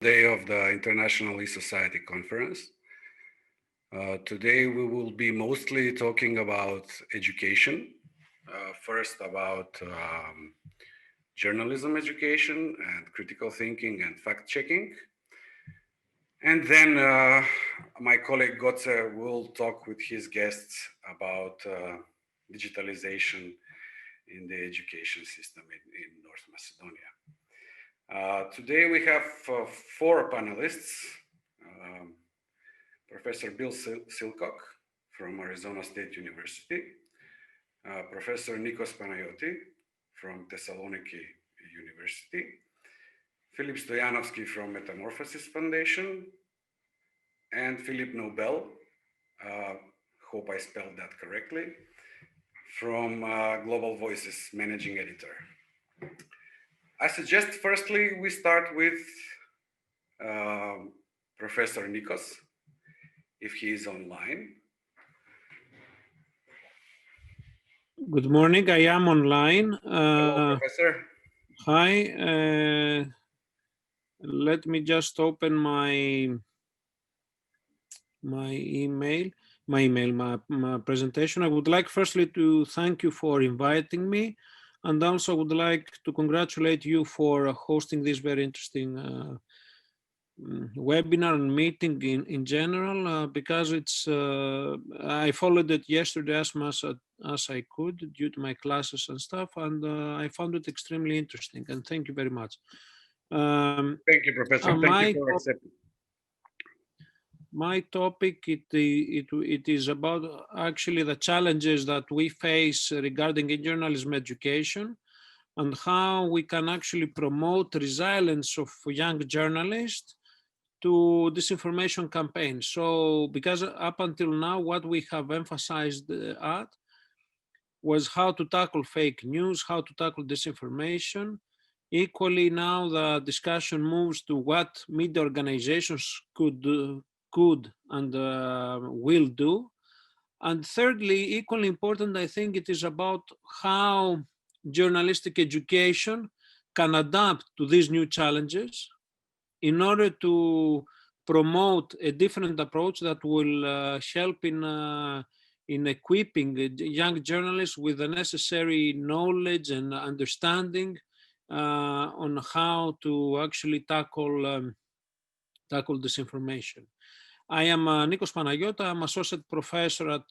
Day of the International E-Society Conference. Today we will be mostly talking about education. First about journalism education and critical thinking and fact-checking. And then my colleague Gotze will talk with his guests about digitalization in the education system in North Macedonia. Today we have four panelists. Professor Bill SILCOCK from Arizona State University, Professor NIKOS from Thessaloniki University, FILIP STOJANOVSKI from Metamorphosis Foundation, and FILIP NOUBEL, hope I spelled that correctly, from Global Voices Managing Editor. I suggest firstly we start with Professor NIKOS, if he is online. Good morning, I am online. Hello, Professor. Hi, let me just open my presentation. I would like firstly to thank you for inviting me, and also would like to congratulate you for hosting this very interesting webinar and meeting in general, because it's I followed it yesterday as much as I could due to my classes and stuff, and I found it extremely interesting, and thank you very much. Thank you, Professor. Thank you for accepting. My topic, it is about actually the challenges that we face regarding journalism education and how we can actually promote resilience of young journalists to disinformation campaigns. So, because up until now, what we have emphasized at was how to tackle fake news, how to tackle disinformation. Equally, now the discussion moves to what media organizations could and will do. And thirdly, equally important, I think it is about how journalistic education can adapt to these new challenges in order to promote a different approach that will help in equipping young journalists with the necessary knowledge and understanding on how to actually tackle disinformation. I am Nikos Panagiotou. I'm associate professor at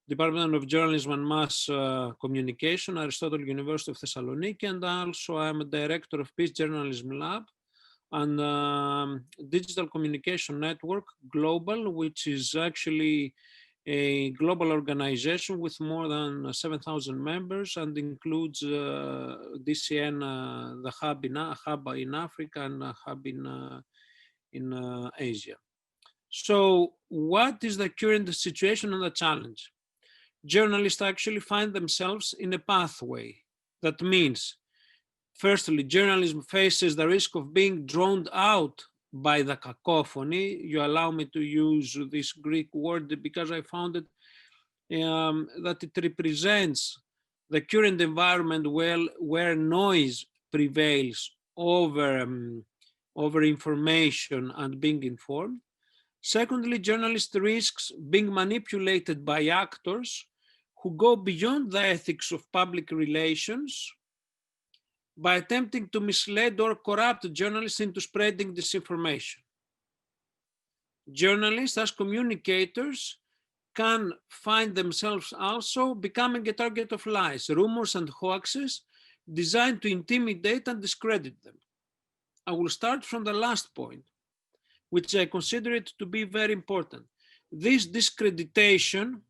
Department of Journalism and Mass Communication, Aristotle University of Thessaloniki, and also I'm a director of Peace Journalism Lab and Digital Communication Network Global, which is actually a global organization with more than 7,000 members and includes DCN, the hub in Africa and a hub in Asia. So what is the current situation and the challenge? Journalists actually find themselves in a pathway. That means, firstly, journalism faces the risk of being drowned out by the cacophony. You allow me to use this Greek word because I found it that it represents the current environment where noise prevails over information and being informed. Secondly, journalist risks being manipulated by actors who go beyond the ethics of public relations by attempting to mislead or corrupt journalists into spreading disinformation. Journalists as communicators can find themselves also becoming a target of lies, rumors, and hoaxes designed to intimidate and discredit them. I will start from the last point, which I consider it to be very important. This discreditation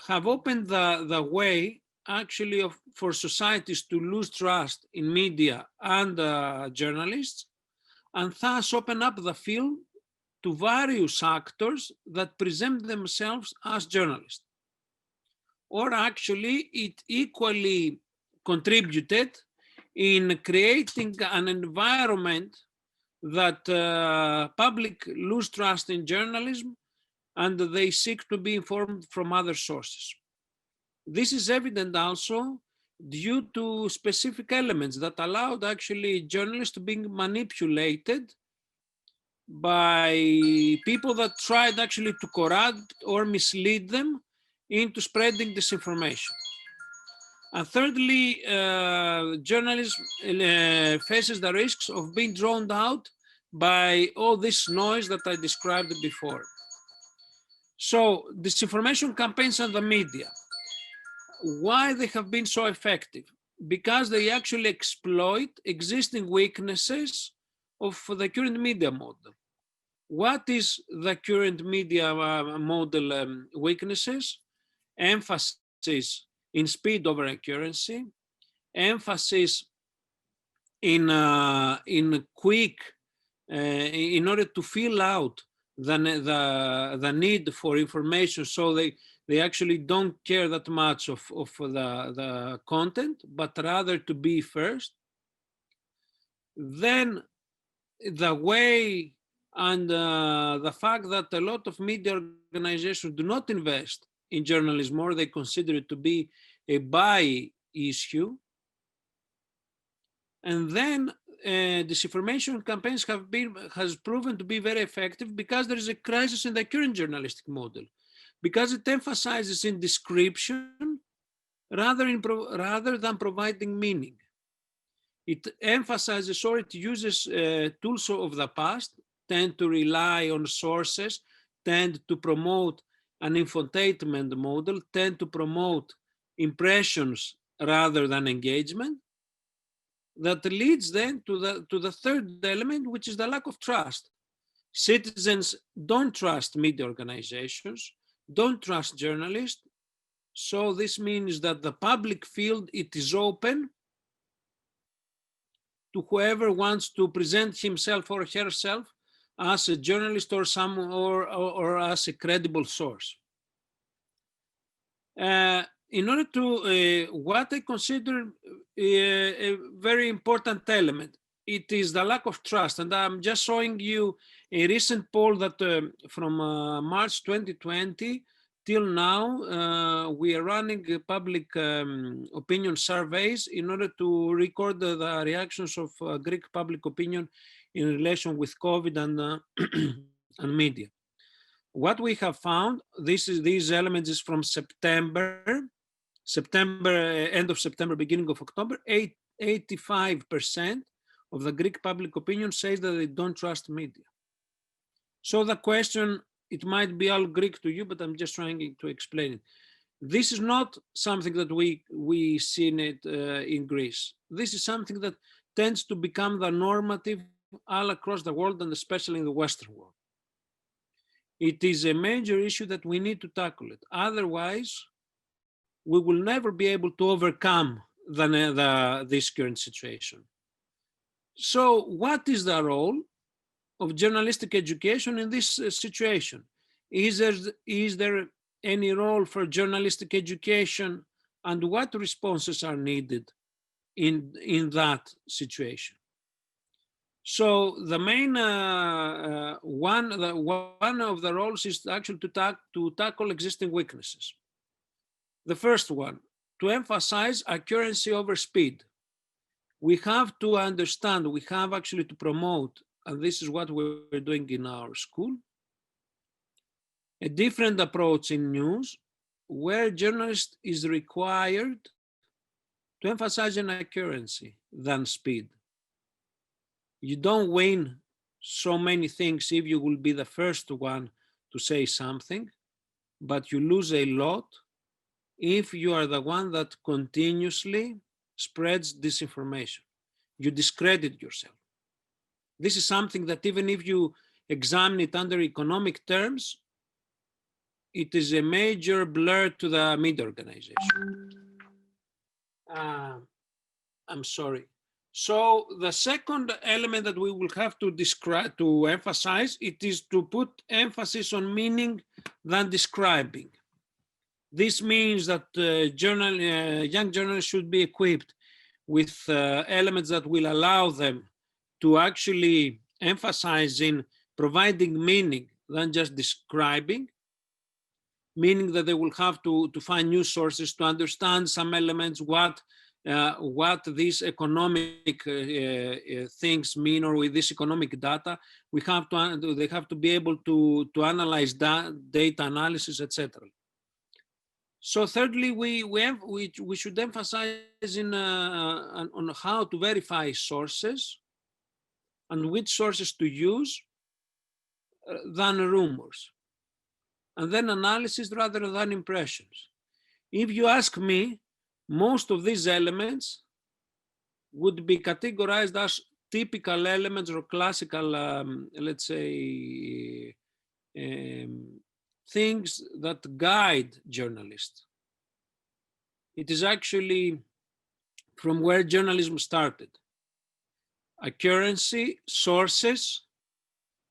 have opened the way actually for societies to lose trust in media and journalists, and thus open up the field to various actors that present themselves as journalists. Or actually, it equally contributed in creating an environment that public lose trust in journalism and they seek to be informed from other sources. This is evident also due to specific elements that allowed actually journalists to be manipulated by people that tried actually to corrupt or mislead them into spreading disinformation. And thirdly, journalism faces the risks of being drowned out by all this noise that I described before. So disinformation campaigns and the media, why they have been so effective? Because they actually exploit existing weaknesses of the current media model. What is the current media model weaknesses? Emphasis in speed over accuracy, emphasis in quick, in order to fill out the need for information, so they actually don't care that much of the content, but rather to be first. Then the way and the fact that a lot of media organizations do not invest in journalism, or they consider it to be a buy issue. And then disinformation campaigns has proven to be very effective because there is a crisis in the current journalistic model, because it emphasizes in description rather than providing meaning. It emphasizes, or it uses tools of the past, tend to rely on sources, tend to promote an infotainment model, tend to promote impressions rather than engagement. That leads then to the third element, which is the lack of trust. Citizens don't trust media organizations, don't trust journalists. So this means that the public field, it is open to whoever wants to present himself or herself as a journalist or as a credible source. In order to, what I consider a very important element, it is the lack of trust. And I'm just showing you a recent poll that from March 2020 till now, we are running public opinion surveys in order to record the reactions of Greek public opinion in relation with COVID and media. What we have found, these elements is from September, end of September, beginning of October. 85% of the Greek public opinion says that they don't trust media. So the question, it might be all Greek to you, but I'm just trying to explain it. This is not something that we see in Greece. This is something that tends to become the normative all across the world, and especially in the Western world. It is a major issue that we need to tackle it. Otherwise, we will never be able to overcome this current situation. So what is the role of journalistic education in this situation? Is there any role for journalistic education, and what responses are needed in that situation? So the main one of the roles is actually to tackle existing weaknesses. The first one, to emphasize accuracy over speed. We have to understand, we have actually to promote, and this is what we're doing in our school, a different approach in news, where journalist is required to emphasize an accuracy than speed. You don't win so many things if you will be the first one to say something, but you lose a lot if you are the one that continuously spreads disinformation. You discredit yourself. This is something that even if you examine it under economic terms, it is a major blur to the media organization. I'm sorry. So the second element that we will have to describe, to emphasize, it is to put emphasis on meaning than describing. This means that young journalists should be equipped with elements that will allow them to actually emphasize in providing meaning than just describing, meaning that they will have to find news sources to understand some elements, what what these economic things mean, or with this economic data, they have to be able to analyze data analysis, etc. So thirdly, we should emphasize on how to verify sources and which sources to use than rumors, and then analysis rather than impressions. If you ask me, most of these elements would be categorized as typical elements or classical, let's say, things that guide journalists. It is actually from where journalism started. Accuracy, sources,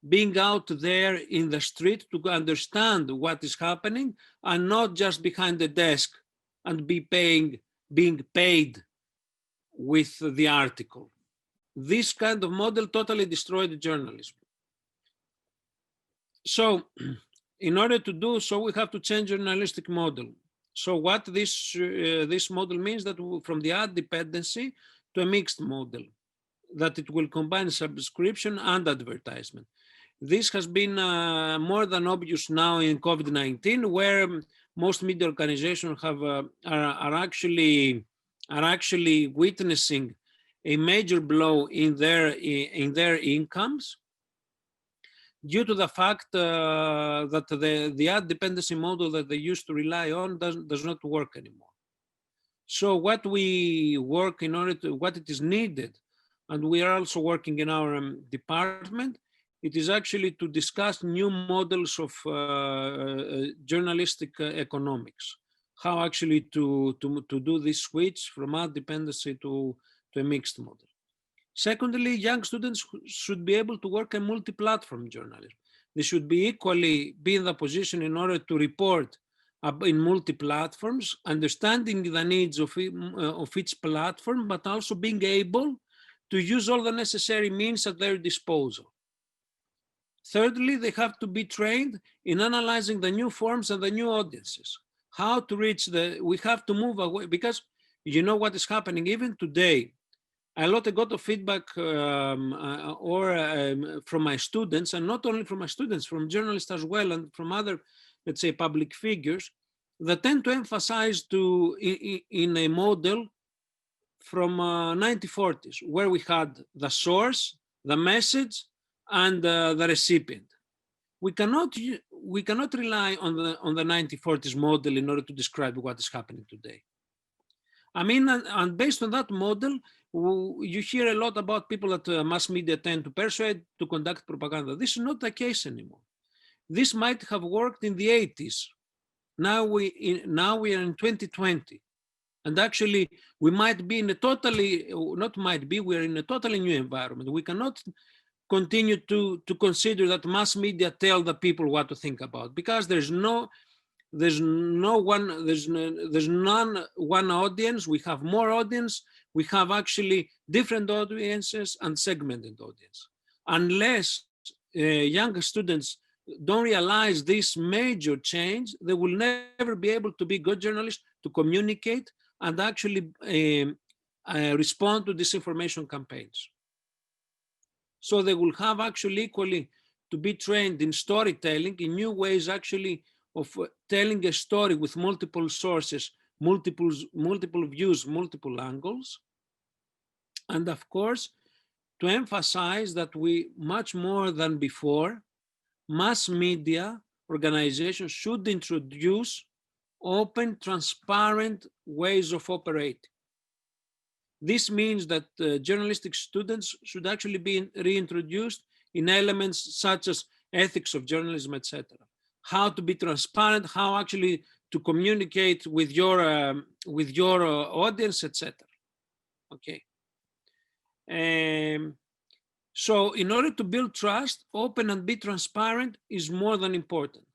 being out there in the street to understand what is happening, and not just behind the desk and being paid with the article. This kind of model totally destroyed journalism. So in order to do so, we have to change journalistic model. So what this model means, that from the ad dependency to a mixed model, that it will combine subscription and advertisement. This has been more than obvious now in COVID-19, where most media organizations are actually witnessing a major blow in their incomes, due to the fact that the ad dependency model that they used to rely on does not work anymore. So what we work in order to, what it is needed, and we are also working in our department, it is actually to discuss new models of journalistic economics, how actually to do this switch from ad dependency to a mixed model. Secondly, young students should be able to work in multi-platform journalism. They should be equally be in the position in order to report in multi-platforms, understanding the needs of each platform, but also being able to use all the necessary means at their disposal. Thirdly, they have to be trained in analyzing the new forms and the new audiences. How to reach we have to move away, because you know what is happening even today. I got a lot of feedback from my students, and not only from my students, from journalists as well, and from other, let's say, public figures that tend to emphasize in a model from 1940s, where we had the source, the message, and the recipient. We cannot rely on the 1940s model in order to describe what is happening today. I mean, and based on that model, you hear a lot about people that mass media tend to persuade to conduct propaganda. This is not the case anymore. This might have worked in the 80s. Now we are in 2020. And actually, we might be in a totally, not might be, we're in a totally new environment. We cannot continue to consider that mass media tell the people what to think about, because there's none one audience. We have more audience. We have actually different audiences and segmented audience. Unless young students don't realize this major change, they will never be able to be good journalists, to communicate, and actually respond to disinformation campaigns. So they will have actually equally to be trained in storytelling, in new ways actually of telling a story with multiple sources, multiple views, multiple angles. And of course, to emphasize that we, much more than before, mass media organizations should introduce open, transparent ways of operating. This means that journalistic students should actually be reintroduced in elements such as ethics of journalism, etc. How to be transparent, how actually to communicate with your audience, etc. Okay. So in order to build trust, open and be transparent is more than important.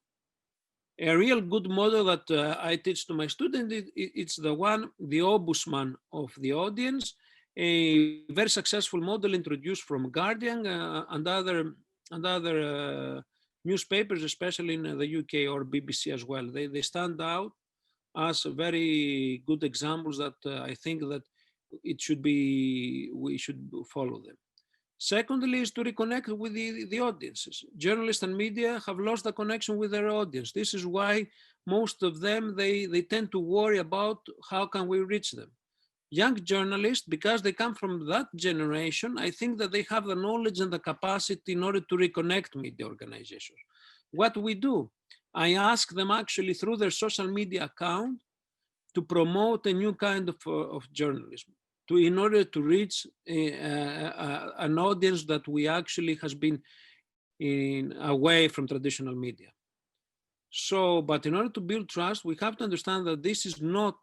A real good model that I teach to my students, it's the ombudsman of the audience, a very successful model introduced from Guardian and other newspapers, especially in the UK, or BBC as well. They stand out as very good examples that I think that we should follow them. Secondly is to reconnect with the audiences. Journalists and media have lost the connection with their audience. This is why most of them, they tend to worry about how can we reach them. Young journalists, because they come from that generation, I think that they have the knowledge and the capacity in order to reconnect media organizations. What we do, I ask them actually through their social media account to promote a new kind of journalism, in order to reach an audience that we actually has been away from traditional media. So, but in order to build trust, we have to understand that this is not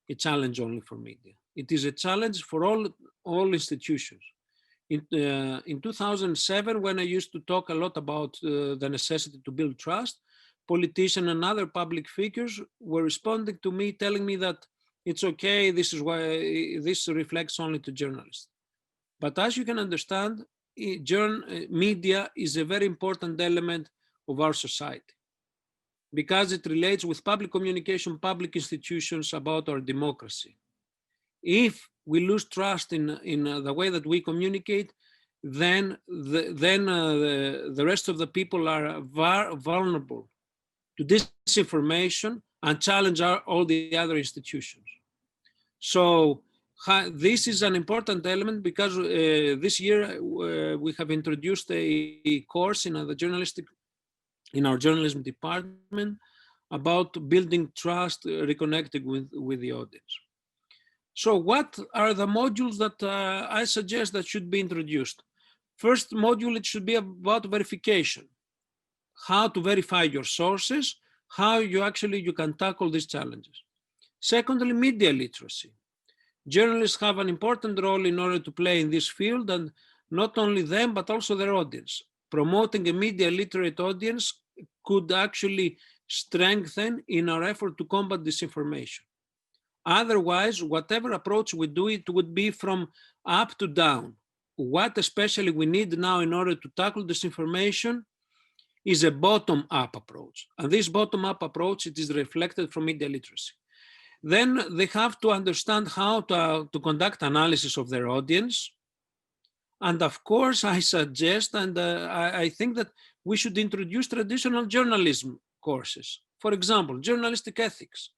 a challenge only for media. It is a challenge for all institutions. In 2007, when I used to talk a lot about the necessity to build trust, politicians and other public figures were responding to me, telling me that it's okay, this is why this reflects only to journalists. But as you can understand, media is a very important element of our society, because it relates with public communication, public institutions, about our democracy. If we lose trust in the way that we communicate, then the rest of the people are vulnerable to disinformation and challenge all the other institutions. So this is an important element, because this year we have introduced a course in our journalism department about building trust, reconnecting with the audience. So what are the modules that I suggest that should be introduced? First module, it should be about verification. How to verify your sources, how you can tackle these challenges. Secondly, media literacy. Journalists have an important role in order to play in this field, and not only them, but also their audience. Promoting a media literate audience could actually strengthen in our effort to combat disinformation. Otherwise, whatever approach we do, it would be from up to down. What especially we need now in order to tackle disinformation is a bottom-up approach. And this bottom-up approach, it is reflected from media literacy. Then they have to understand how to conduct analysis of their audience. And of course, I suggest, and I think that we should introduce traditional journalism courses. For example, journalistic ethics.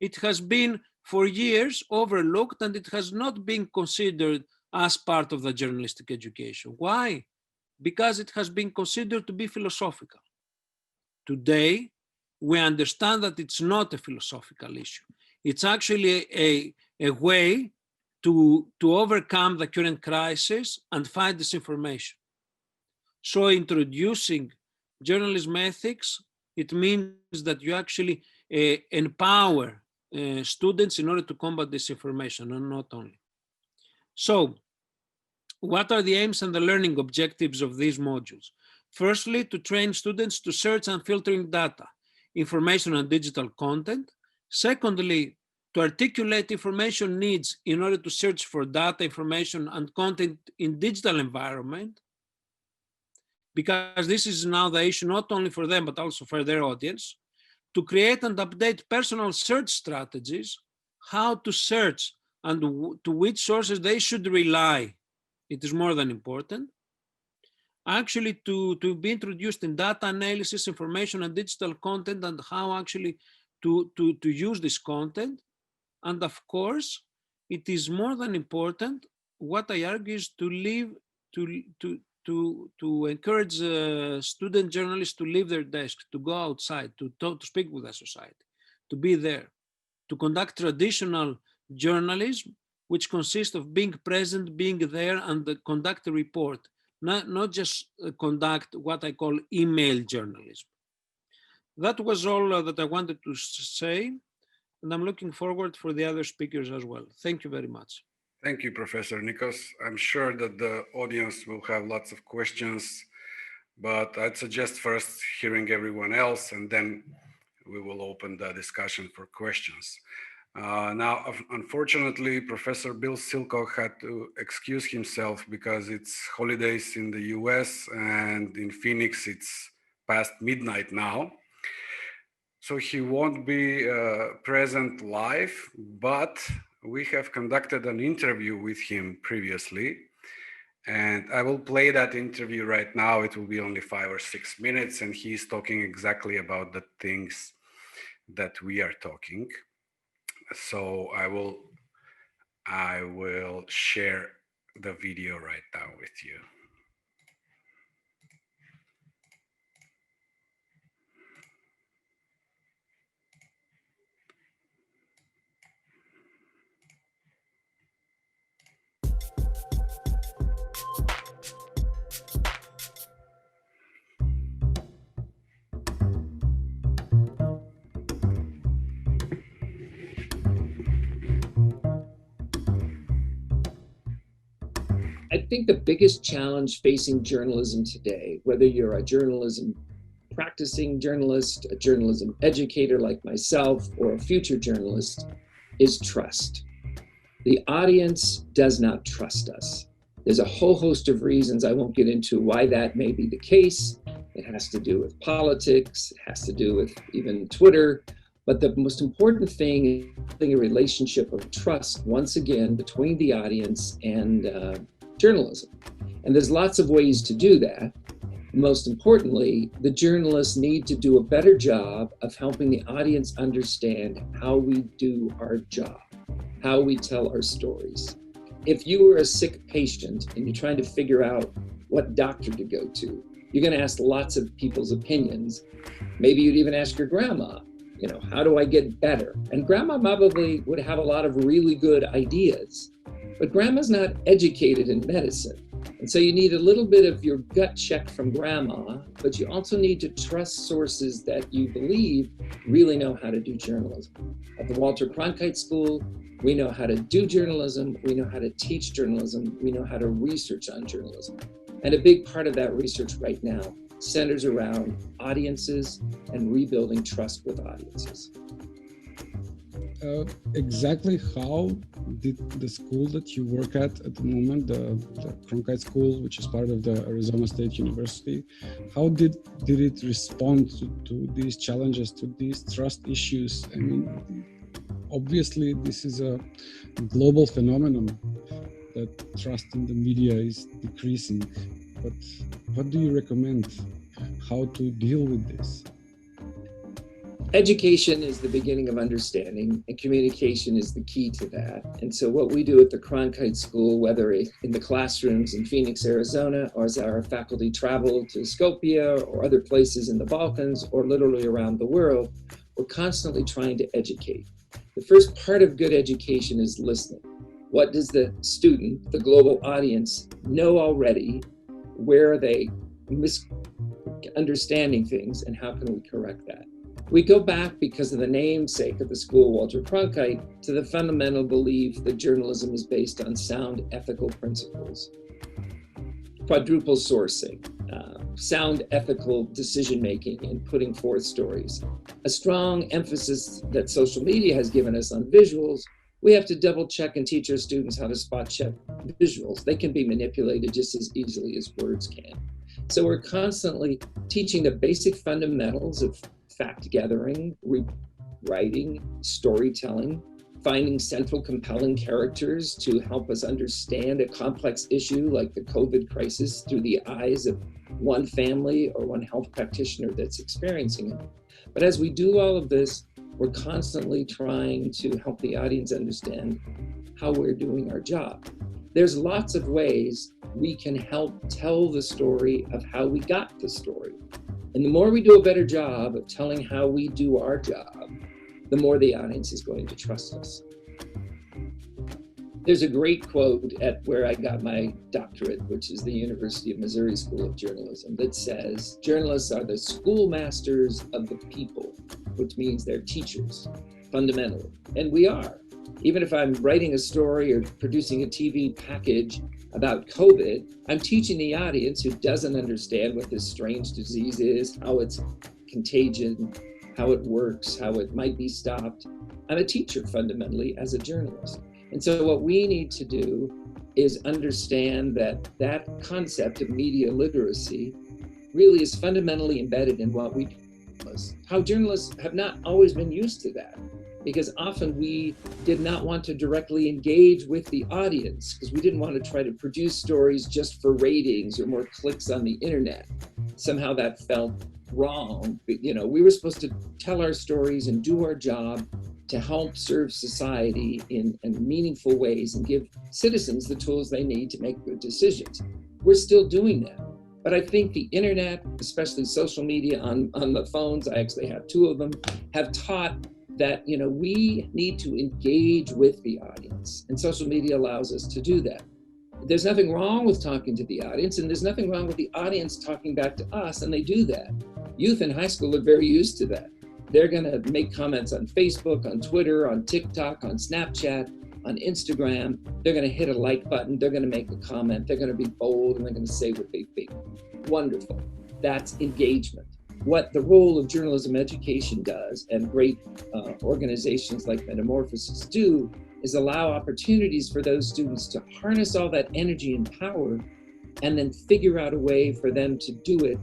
It has been for years overlooked, and it has not been considered as part of the journalistic education. Why? Because it has been considered to be philosophical. Today, we understand that it's not a philosophical issue. It's actually a way to overcome the current crisis and fight disinformation. So introducing journalism ethics, it means that you actually empower students in order to combat disinformation, and not only. So what are the aims and the learning objectives of these modules? Firstly, to train students to search and filtering data, information and digital content. Secondly, to articulate information needs in order to search for data, information, and content in digital environment, because this is now the issue not only for them, but also for their audience. To create and update personal search strategies, how to search and to which sources they should rely. It is more than important. Actually, to be introduced in data analysis, information, and digital content, and how actually to use this content. And of course, it is more than important. What I argue is to encourage student journalists to leave their desks, to go outside, to speak with the society, to be there, to conduct traditional journalism, which consists of being present, being there, and conduct a report, not just conduct what I call email journalism. That was all that I wanted to say, and I'm looking forward for the other speakers as well. Thank you very much. Thank you, Professor Nikos. I'm sure that the audience will have lots of questions, but I'd suggest first hearing everyone else, and then we will open the discussion for questions. Now, unfortunately, Professor Bill Silcock had to excuse himself because it's holidays in the US, and in Phoenix, it's past midnight now. So he won't be present live, but We have conducted an interview with him previously, and I will play that interview right now. It will be only 5 or 6 minutes, and he's talking exactly about the things that we are talking. So I will share the video right now with you. I think the biggest challenge facing journalism today, whether you're a practicing journalist, a journalism educator like myself, or a future journalist, is trust. The audience does not trust us. There's a whole host of reasons. I won't get into why that may be the case. It has to do with politics. It has to do with even Twitter. But the most important thing is building a relationship of trust, once again, between the audience and journalism. And there's lots of ways to do that. Most importantly, the journalists need to do a better job of helping the audience understand how we do our job, how we tell our stories. If you were a sick patient and you're trying to figure out what doctor to go to, you're going to ask lots of people's opinions. Maybe you'd even ask your grandma, how do I get better? And grandma probably would have a lot of really good ideas, but grandma's not educated in medicine. And so you need a little bit of your gut check from grandma, but you also need to trust sources that you believe really know how to do journalism. At the Walter Cronkite School, we know how to do journalism, we know how to teach journalism, we know how to research on journalism. And a big part of that research right now centers around audiences and rebuilding trust with audiences. Exactly how did the school that you work at the moment, the Cronkite School, which is part of the Arizona State University, how did it respond to these challenges, to these trust issues? I mean, obviously this is a global phenomenon that trust in the media is decreasing, but what do you recommend how to deal with this? Education is the beginning of understanding, and communication is the key to that. And so what we do at the Cronkite School, whether in the classrooms in Phoenix, Arizona, or as our faculty travel to Skopje or other places in the Balkans or literally around the world, we're constantly trying to educate. The first part of good education is listening. What does the student, the global audience, know already? Where are they misunderstanding things, and how can we correct that? We go back, because of the namesake of the school, Walter Cronkite, to the fundamental belief that journalism is based on sound ethical principles. Quadruple sourcing, sound ethical decision-making in putting forth stories. A strong emphasis that social media has given us on visuals. We have to double check and teach our students how to spot check visuals. They can be manipulated just as easily as words can. So we're constantly teaching the basic fundamentals of fact gathering, writing, storytelling, finding central compelling characters to help us understand a complex issue like the COVID crisis through the eyes of one family or one health practitioner that's experiencing it. But as we do all of this, we're constantly trying to help the audience understand how we're doing our job. There's lots of ways we can help tell the story of how we got the story. And the more we do a better job of telling how we do our job, the more the audience is going to trust us. There's a great quote at where I got my doctorate, which is the University of Missouri School of Journalism, that says, journalists are the schoolmasters of the people, which means they're teachers, fundamentally. And we are. Even if I'm writing a story or producing a TV package about COVID, I'm teaching the audience who doesn't understand what this strange disease is, how it's contagion, how it works, how it might be stopped. I'm a teacher fundamentally as a journalist. And so what we need to do is understand that that concept of media literacy really is fundamentally embedded in what we do. How journalists have not always been used to that. because often we did not want to directly engage with the audience because we didn't want to try to produce stories just for ratings or more clicks on the internet. Somehow that felt wrong. But, you know, we were supposed to tell our stories and do our job to help serve society in meaningful ways and give citizens the tools they need to make good decisions. We're still doing that. But I think the internet, especially social media on the phones, I actually have two of them, have taught that, you know, we need to engage with the audience, and social media allows us to do that. There's nothing wrong with talking to the audience, and there's nothing wrong with the audience talking back to us, and they do that. Youth in high school are very used to that. They're gonna make comments on Facebook, on Twitter, on TikTok, on Snapchat, on Instagram. They're gonna hit a like button, they're gonna make a comment, they're gonna be bold, and they're gonna say what they think. Wonderful, that's engagement. What the role of journalism education does, and great organizations like Metamorphosis do, is allow opportunities for those students to harness all that energy and power and then figure out a way for them to do it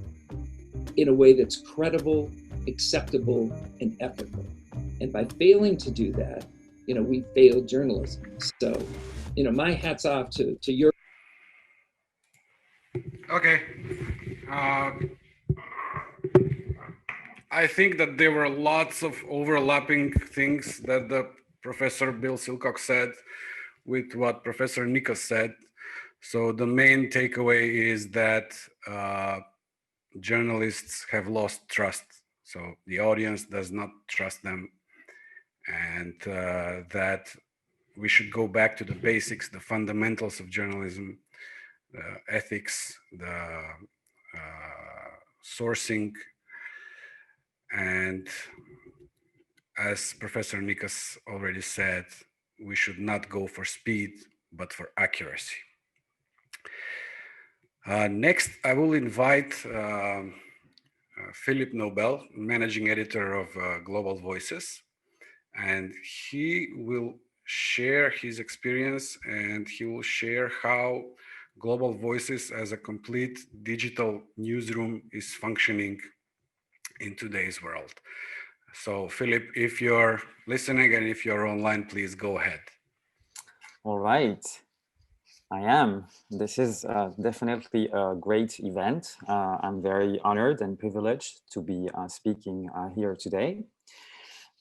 in a way that's credible, acceptable, and ethical. And by failing to do that, you know, we failed journalism. So, you know, my hat's off to your. Okay. I think that there were lots of overlapping things that the Professor Bill SILCOCK said with what Professor NIKOS said. So the main takeaway is that journalists have lost trust. So the audience does not trust them, and that we should go back to the basics, the fundamentals of journalism, the ethics, the sourcing. And as Professor NIKOS already said, we should not go for speed, but for accuracy. Next, I will invite FILIP NOUBEL, managing editor of Global Voices, and he will share his experience, and he will share how Global Voices as a complete digital newsroom is functioning in today's world. So Philip, if you're listening and if you're online, please go ahead. All right, I am. This is definitely a great event. I'm very honored and privileged to be speaking here today.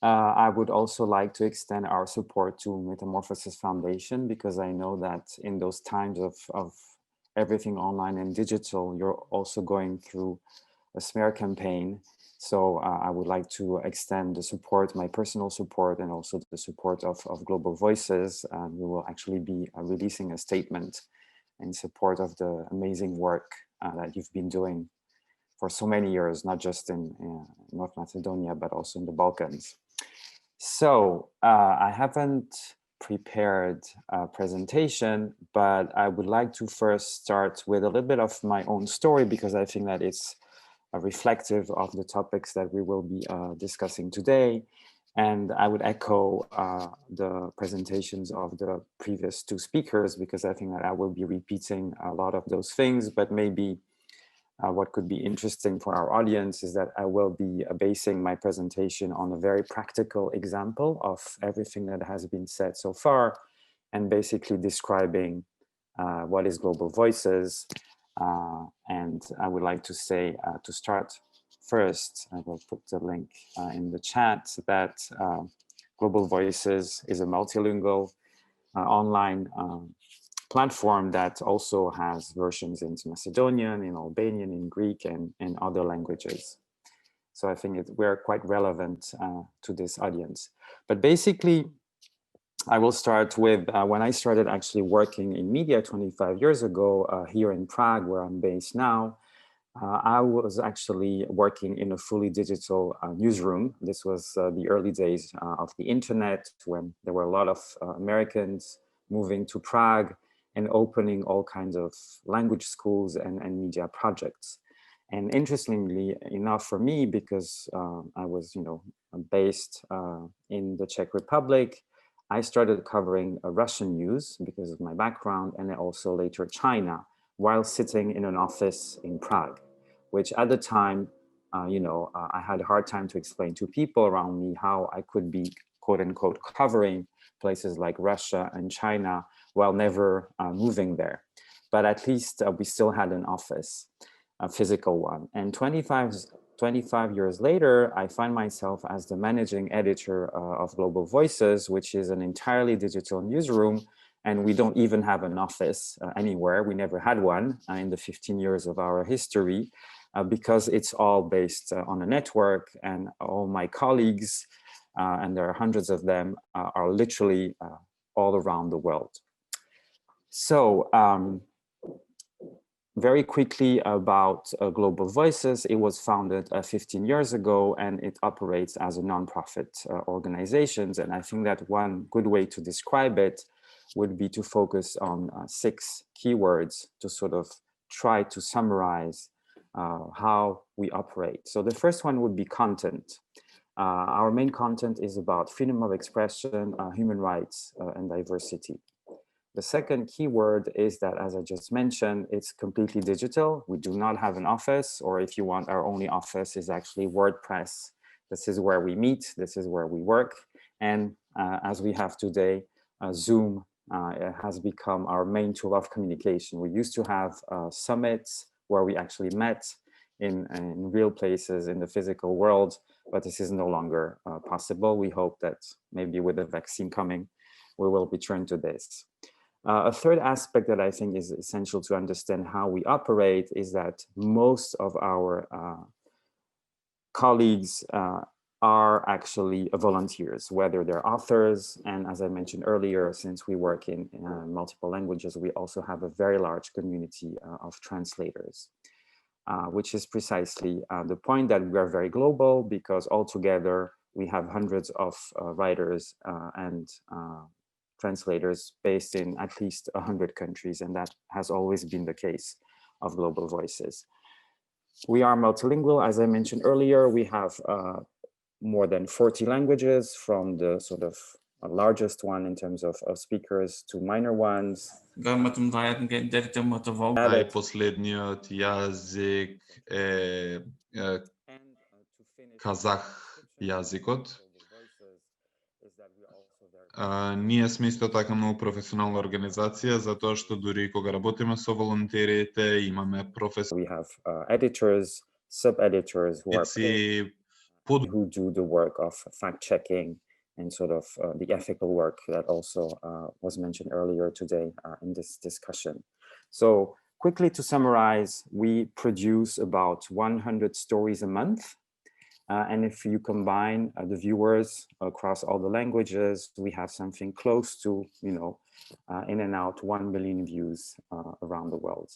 I would also like to extend our support to Metamorphosis Foundation, because I know that in those times of everything online and digital, you're also going through a smear campaign. So I would like to extend the support, my personal support, and also the support of Global Voices. We will actually be releasing a statement in support of the amazing work that you've been doing for so many years, not just in North Macedonia, but also in the Balkans. So I haven't prepared a presentation, but I would like to first start with a little bit of my own story, because I think that it's reflective of the topics that we will be discussing today. And I would echo the presentations of the previous two speakers, because I think that I will be repeating a lot of those things, but maybe what could be interesting for our audience is that I will be basing my presentation on a very practical example of everything that has been said so far, and basically describing what is Global Voices. And I would like to say, to start first, I will put the link in the chat, that Global Voices is a multilingual online platform that also has versions in Macedonian, in Albanian, in Greek, and in other languages. So I think we're quite relevant to this audience. But basically, I will start with when I started actually working in media 25 years ago here in Prague, where I'm based now. I was actually working in a fully digital newsroom. This was the early days of the internet, when there were a lot of Americans moving to Prague and opening all kinds of language schools and media projects. And interestingly enough for me, because I was, based in the Czech Republic, I started covering Russian news because of my background, and also later China, while sitting in an office in Prague, which at the time, I had a hard time to explain to people around me how I could be quote unquote covering places like Russia and China while never moving there. But at least we still had an office, a physical one. And 25 years later, I find myself as the managing editor of Global Voices, which is an entirely digital newsroom. And we don't even have an office anywhere. We never had one in the 15 years of our history, because it's all based on a network, and all my colleagues, and there are hundreds of them, are literally all around the world. So very quickly about Global Voices. It was founded 15 years ago, and it operates as a nonprofit organization. And I think that one good way to describe it would be to focus on 6 keywords to sort of try to summarize how we operate. So the first one would be content. Our main content is about freedom of expression, human rights, and diversity. The second keyword is that, as I just mentioned, it's completely digital. We do not have an office, or if you want, our only office is actually WordPress. This is where we meet, this is where we work. And as we have today, Zoom has become our main tool of communication. We used to have summits where we actually met in real places in the physical world, but this is no longer possible. We hope that maybe with the vaccine coming, we will return to this. A third aspect that I think is essential to understand how we operate is that most of our colleagues are actually volunteers, whether they're authors. And as I mentioned earlier, since we work in multiple languages, we also have a very large community of translators, which is precisely the point that we are very global, because altogether we have hundreds of writers and translators based in at least 100 countries, and that has always been the case of Global Voices. We are multilingual, as I mentioned earlier. We have more than 40 languages, from the sort of largest one in terms of speakers to minor ones. Последният язик е казах язикот. Ние сме исто така многу професионална организација, затоа што дури кога работиме со волонтерите, имаме We have editors, sub-editors who do the work of fact-checking and sort of the ethical work that also was mentioned earlier today in this discussion. So quickly to summarize, we produce about 100 stories a month. And if you combine the viewers across all the languages, we have something close to, in and out 1 million views around the world.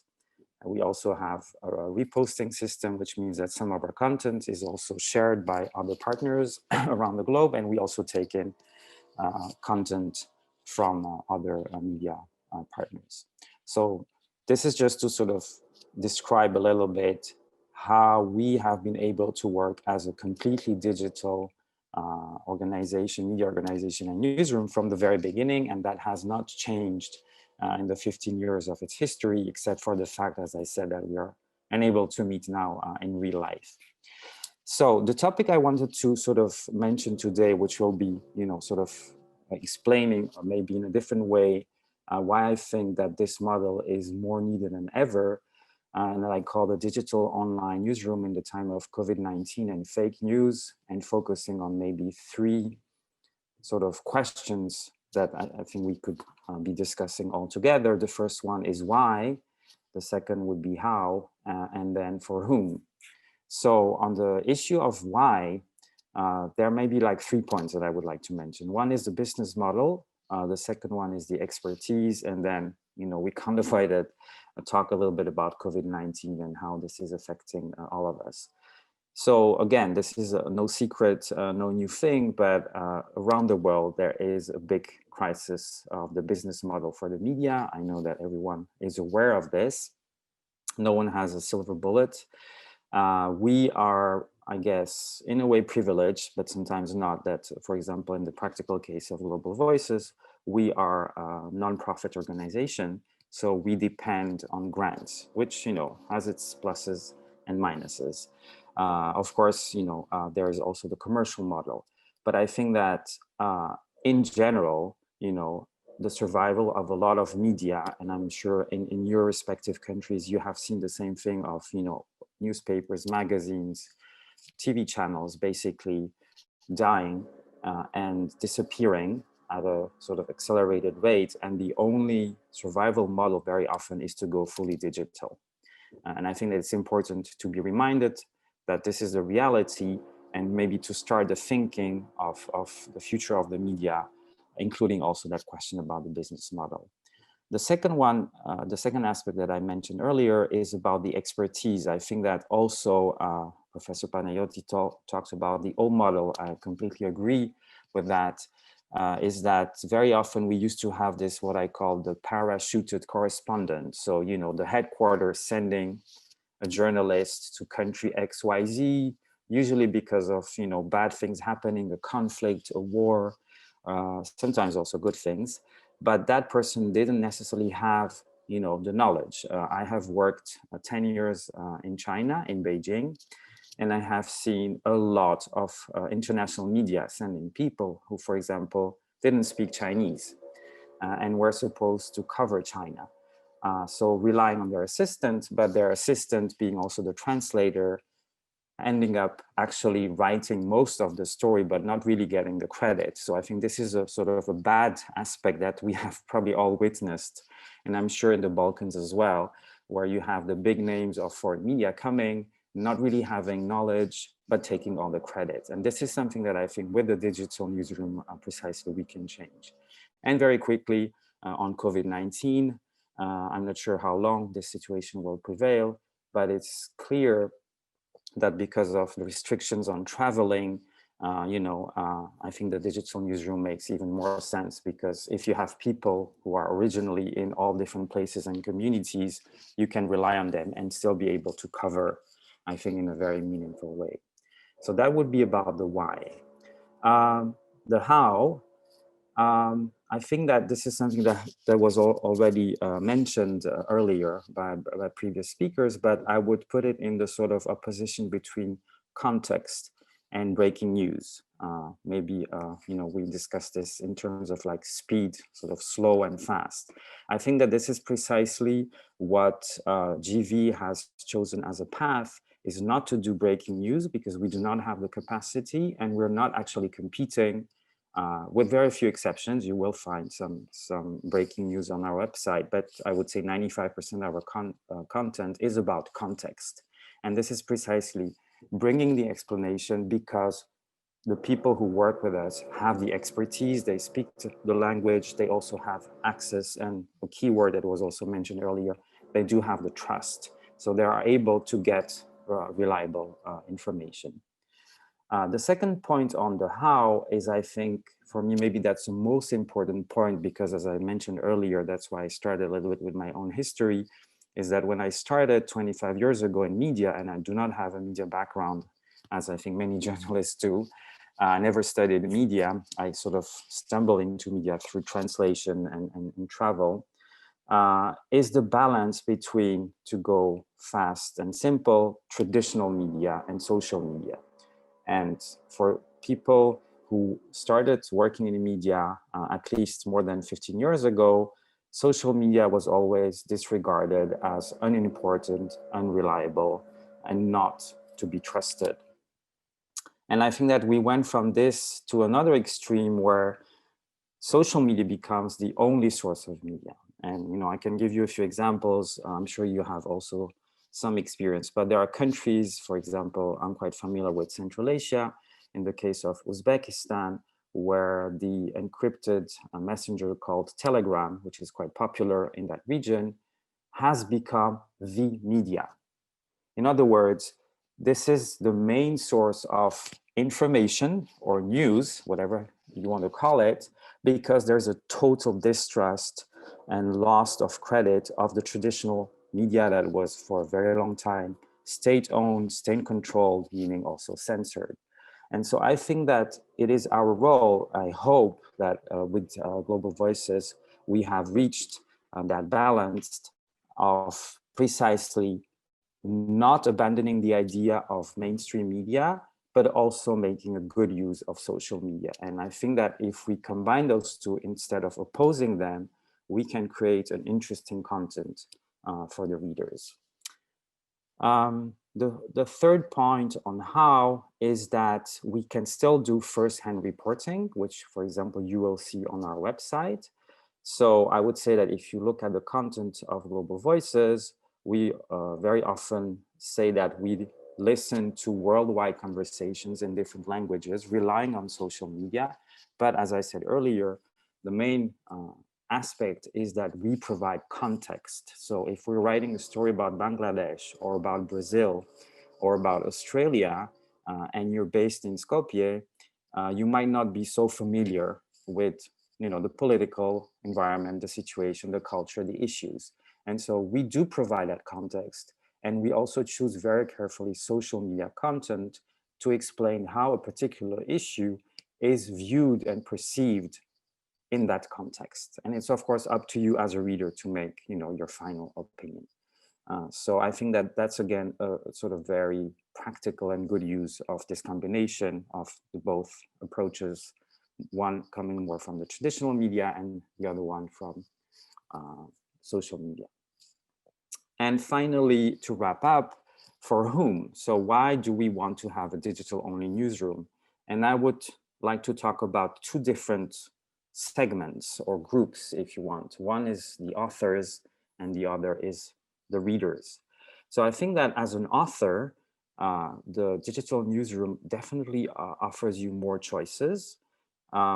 And we also have a reposting system, which means that some of our content is also shared by other partners around the globe. And we also take in content from other media partners. So this is just to sort of describe a little bit how we have been able to work as a completely digital organization, media organization and newsroom from the very beginning. And that has not changed in the 15 years of its history, except for the fact, as I said, that we are unable to meet now in real life. So the topic I wanted to sort of mention today, which will be, sort of explaining, or maybe in a different way, why I think that this model is more needed than ever, and that I call the digital online newsroom in the time of COVID-19 and fake news, and focusing on maybe 3 sort of questions that I think we could be discussing all together. The first one is why, the second would be how, and then for whom. So on the issue of why, there may be like 3 points that I would like to mention. One is the business model. The second one is the expertise. And then, we contemplated talk a little bit about COVID-19 and how this is affecting all of us. So again, this is no secret, no new thing, but around the world, there is a big crisis of the business model for the media. I know that everyone is aware of this. No one has a silver bullet. We are, I guess, in a way privileged, but sometimes not, that, for example, in the practical case of Global Voices, we are a nonprofit organization. So we depend on grants, which, has its pluses and minuses. Of course, there is also the commercial model. But I think that in general, you know, the survival of a lot of media, and I'm sure in your respective countries, you have seen the same thing of, you know, newspapers, magazines, TV channels basically dying and disappearing at a sort of accelerated rate. And the only survival model very often is to go fully digital. And I think that it's important to be reminded that this is the reality, and maybe to start the thinking of the future of the media, including also that question about the business model. The second one, the second aspect that I mentioned earlier is about the expertise. I think that also Professor Panagiotou talks about the old model. I completely agree with that. Is that very often we used to have this, what I call the parachuted correspondent. So, you know, the headquarters sending a journalist to country XYZ, usually because of, you know, bad things happening, a conflict, a war, sometimes also good things. But that person didn't necessarily have, you know, the knowledge. I have worked 10 years in China, in Beijing, and I have seen a lot of international media sending people who, for example, didn't speak Chinese and were supposed to cover China. So relying on their assistant, but their assistant being also the translator, ending up actually writing most of the story, but not really getting the credit. So I think this is a sort of a bad aspect that we have probably all witnessed. And I'm sure in the Balkans as well, where you have the big names of foreign media coming, not really having knowledge, but taking all the credit. And this is something that I think with the digital newsroom precisely we can change. And very quickly on COVID-19, I'm not sure how long this situation will prevail, but it's clear that because of the restrictions on traveling, you know, I think the digital newsroom makes even more sense, because if you have people who are originally in all different places and communities, you can rely on them and still be able to cover, I think, in a very meaningful way. So that would be about the why. The how, I think that this is something that was already mentioned earlier by previous speakers, but I would put it in the sort of opposition between context and breaking news. Maybe, you know, we discussed this in terms of like speed, sort of slow and fast. I think that this is precisely what GV has chosen as a path, is not to do breaking news, because we do not have the capacity and we're not actually competing. With very few exceptions, you will find some breaking news on our website, but I would say 95% of our content is about context. And this is precisely bringing the explanation, because the people who work with us have the expertise, they speak the language, they also have access, and a key word that was also mentioned earlier, they do have the trust. So they are able to get reliable information. The second point on the how is, I think, for me, maybe that's the most important point, because as I mentioned earlier, that's why I started a little bit with my own history, is that when I started 25 years ago in media, and I do not have a media background, as I think many journalists do, I never studied media. I sort of stumbled into media through translation and travel, is the balance between, to go fast and simple, traditional media and social media. And for people who started working in the media at least more than 15 years ago, social media was always disregarded as unimportant, unreliable, and not to be trusted. And I think that we went from this to another extreme where social media becomes the only source of media. And, you know, I can give you a few examples. I'm sure you have also some experience, but there are countries, for example, I'm quite familiar with Central Asia, in the case of Uzbekistan, where the encrypted messenger called Telegram, which is quite popular in that region, has become the media. In other words, this is the main source of information or news, whatever you want to call it, because there's a total distrust and loss of credit of the traditional media that was for a very long time state-owned, state-controlled, meaning also censored. And so I think that it is our role, I hope that with Global Voices, we have reached that balance of precisely not abandoning the idea of mainstream media, but also making a good use of social media. And I think that if we combine those two, instead of opposing them, we can create an interesting content for the readers. The third point on how is that we can still do first-hand reporting, which, for example, you will see on our website. So I would say that if you look at the content of Global Voices, we very often say that we listen to worldwide conversations in different languages, relying on social media. But as I said earlier, the main aspect is that we provide context. So if we're writing a story about Bangladesh or about Brazil or about Australia, and you're based in Skopje, you might not be so familiar with the political environment, the situation, the culture, the issues. And so we do provide that context. And we also choose very carefully social media content to explain how a particular issue is viewed and perceived in that context. And it's of course up to you as a reader to make your final opinion. So I think that that's again a sort of very practical and good use of this combination of both approaches, one coming more from the traditional media and the other one from social media. And finally, to wrap up, for whom? So why do we want to have a digital-only newsroom? And I would like to talk about two different segments or groups, if you want. One is the authors and the other is the readers. So I think that as an author, the digital newsroom definitely offers you more choices.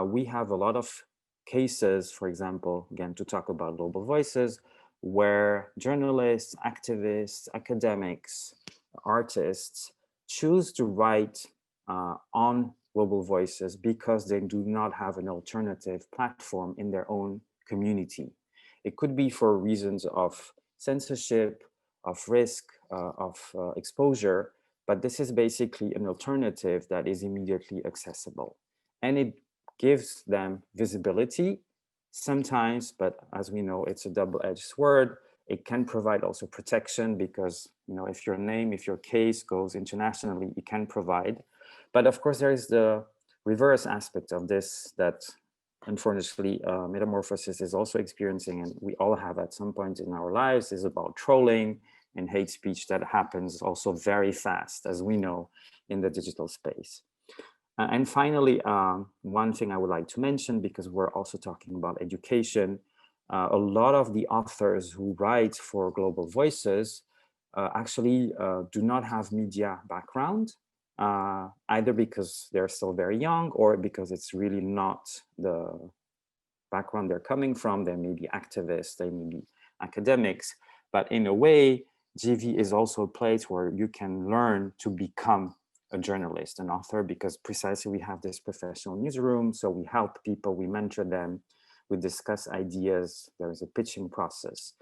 We have a lot of cases, for example, again, to talk about Global Voices, where journalists, activists, academics, artists choose to write on Global Voices because they do not have an alternative platform in their own community. It could be for reasons of censorship, of risk, of exposure, but this is basically an alternative that is immediately accessible. And it gives them visibility sometimes, but as we know, it's a double-edged sword. It can provide also protection because, if your name, if your case goes internationally, it can provide. But of course, there is the reverse aspect of this that unfortunately Metamorphosis is also experiencing, and we all have at some point in our lives, is about trolling and hate speech that happens also very fast, as we know, in the digital space. And finally, one thing I would like to mention, because we're also talking about education, a lot of the authors who write for Global Voices actually do not have media background, either because they're still very young or because it's really not the background they're coming from. They may be activists, they may be academics, but in a way, GV is also a place where you can learn to become a journalist, an author, because precisely we have this professional newsroom. So we help people, we mentor them, we discuss ideas, there is a pitching process.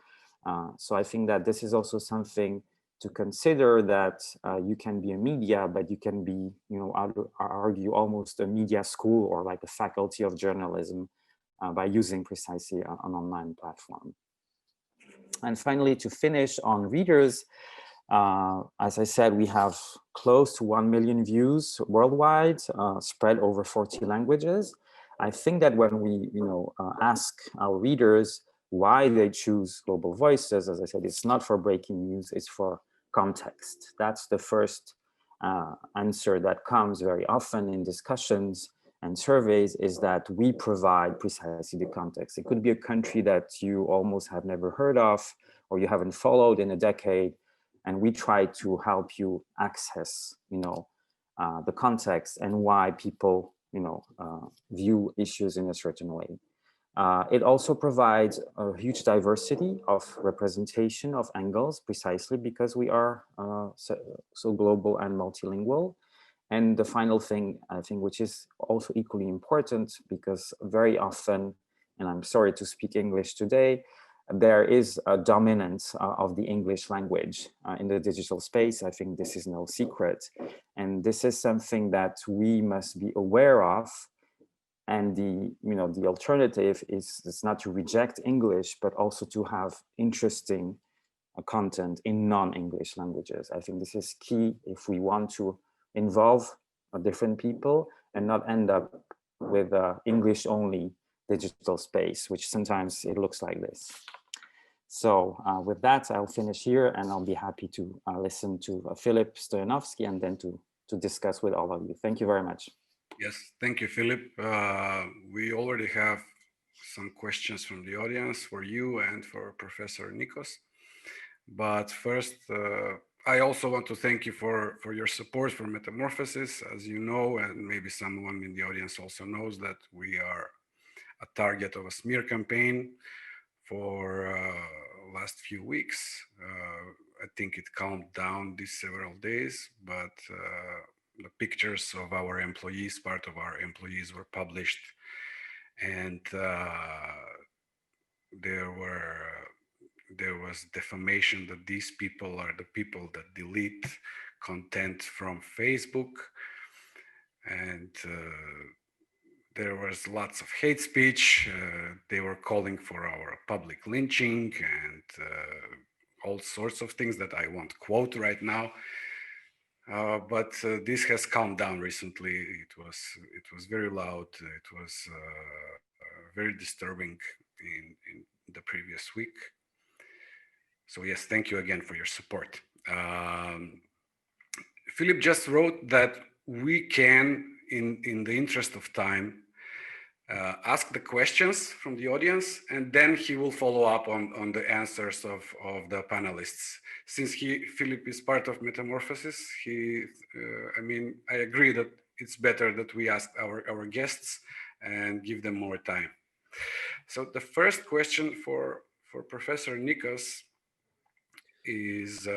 So I think that this is also something to consider, that you can be a media, but you can be, I would argue, almost a media school or like a faculty of journalism by using precisely an online platform. And finally, to finish on readers, as I said, we have close to 1 million views worldwide, spread over 40 languages. I think that when we, ask our readers why they choose Global Voices, as I said, it's not for breaking news, it's for context. That's the first answer that comes very often in discussions and surveys, is that we provide precisely the context. It could be a country that you almost have never heard of or you haven't followed in a decade, and we try to help you access, the context and why people, view issues in a certain way. It also provides a huge diversity of representation of angles, precisely because we are so global and multilingual. And the final thing, I think, which is also equally important, because very often, and I'm sorry to speak English today, there is a dominance of the English language in the digital space. I think this is no secret. And this is something that we must be aware of. And the alternative is not to reject English, but also to have interesting content in non-English languages. I think this is key if we want to involve different people and not end up with English only digital space, which sometimes it looks like this. So with that, I'll finish here, and I'll be happy to listen to FILIP, STOJANOVSKI, and then to discuss with all of you. Thank you very much. Yes, thank you, Philip. We already have some questions from the audience for you and for Professor NIKOS. But first, I also want to thank you for your support for Metamorphosis. As you know, and maybe someone in the audience also knows, that we are a target of a smear campaign for last few weeks. I think it calmed down these several days, but the pictures of our employees, part of our employees, were published, and there was defamation that these people are the people that delete content from Facebook, and there was lots of hate speech. They were calling for our public lynching and all sorts of things that I won't quote right now. But this has calmed down recently. It was very loud. It was very disturbing in the previous week. So yes, thank you again for your support. Philip just wrote that we can, in the interest of time, ask the questions from the audience, and then he will follow up on the answers of the panelists. Since Philip is part of Metamorphosis, I agree that it's better that we ask our guests and give them more time. So the first question for Professor NIKOS is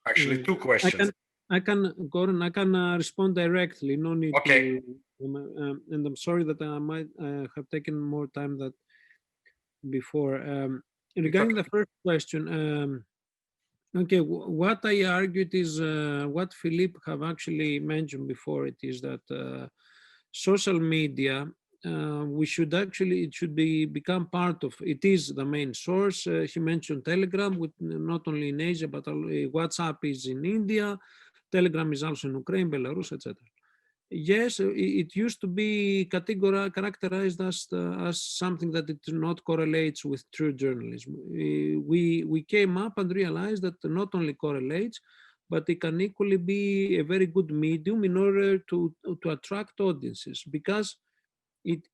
actually two questions. Goran, I can respond directly. No need okay. to. And I'm sorry that I might have taken more time than before. Regarding the first question, okay, what I argued is what Philip have actually mentioned before. It is that social media, it should become part of, it is the main source. He mentioned Telegram, with not only in Asia, but WhatsApp is in India. Telegram is also in Ukraine, Belarus, etc. Yes, it used to be characterized as something that it not correlates with true journalism. We came up and realized that not only correlates, but it can equally be a very good medium in order to attract audiences, because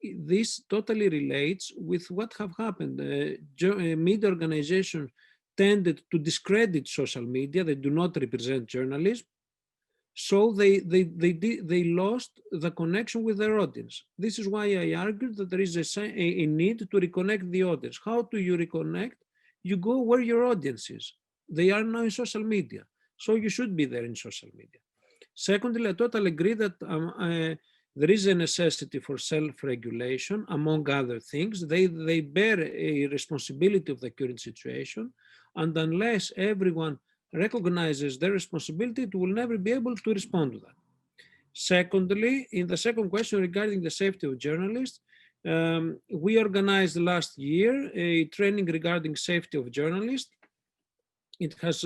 this totally relates with what have happened. Media organizations tended to discredit social media. They do not represent journalism. So they lost the connection with their audience. This is why I argued that there is a need to reconnect the audience. How do you reconnect? You go where your audience is. They are now in social media. So you should be there in social media. Secondly, I totally agree that there is a necessity for self-regulation, among other things. They bear a responsibility of the current situation. And unless everyone recognizes their responsibility, it will never be able to respond to that. Secondly, in the second question regarding the safety of journalists, we organized last year a training regarding safety of journalists. It has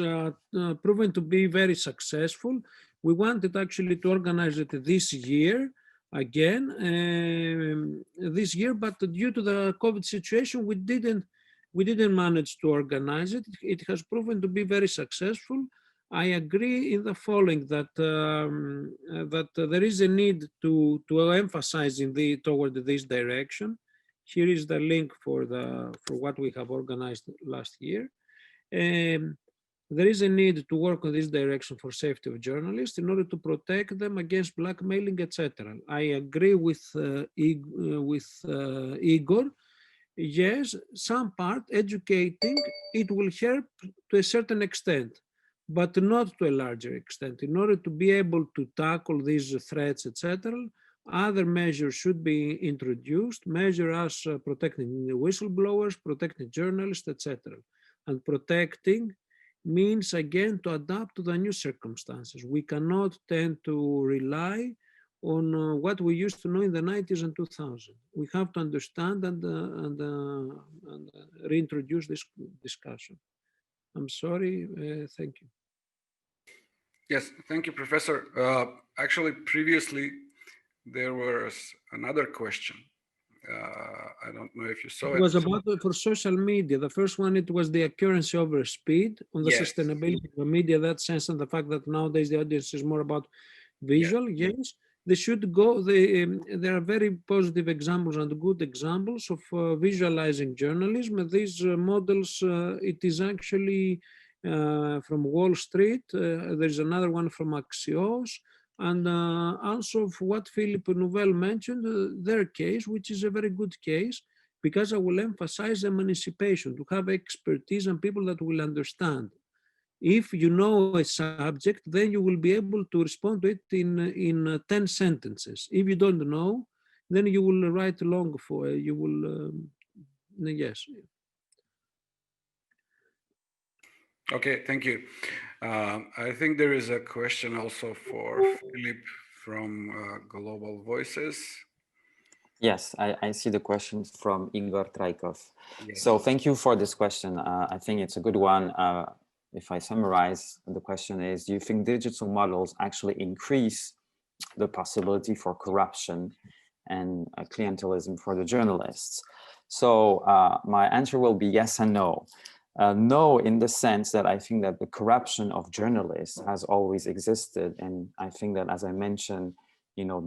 proven to be very successful. We wanted actually to organize it this year again, but due to the COVID situation, we didn't manage to organize it. It has proven to be very successful. I agree in the following, that that there is a need to emphasize toward this direction. Here is the link for what we have organized last year. There is a need to work on this direction for safety of journalists in order to protect them against blackmailing, etc. I agree with Igor. Yes, some part educating, it will help to a certain extent, but not to a larger extent. In order to be able to tackle these threats, etc., other measures should be introduced, measures as protecting the whistleblowers, protecting journalists, etc. And protecting means, again, to adapt to the new circumstances. We cannot tend to rely on what we used to know in the 90s and 2000. We have to understand and reintroduce this discussion. I'm sorry, thank you. Yes, thank you, Professor. Actually, previously, there was another question. I don't know if you saw It was about for social media. The first one, it was the accuracy over speed on the Yes. sustainability of the media, that sense, and the fact that nowadays the audience is more about visual. Yes, they should go. There are very positive examples and good examples of visualizing journalism. And these models, it is actually from Wall Street. There's another one from Axios. And also of what Philip Nouvelle mentioned, their case, which is a very good case, because I will emphasize emancipation, to have expertise and people that will understand. If you know a subject, then you will be able to respond to it in 10 sentences. If you don't know, then you will write long for, you will, yes. Okay, thank you. I think there is a question also for Philip from Global Voices. Yes, I see the question from Igor Traikov. Yes. So thank you for this question. I think it's a good one. If I summarize, the question is, do you think digital models actually increase the possibility for corruption and clientelism for the journalists? So my answer will be yes and no. No, in the sense that I think that the corruption of journalists has always existed. And I think that, as I mentioned, you know,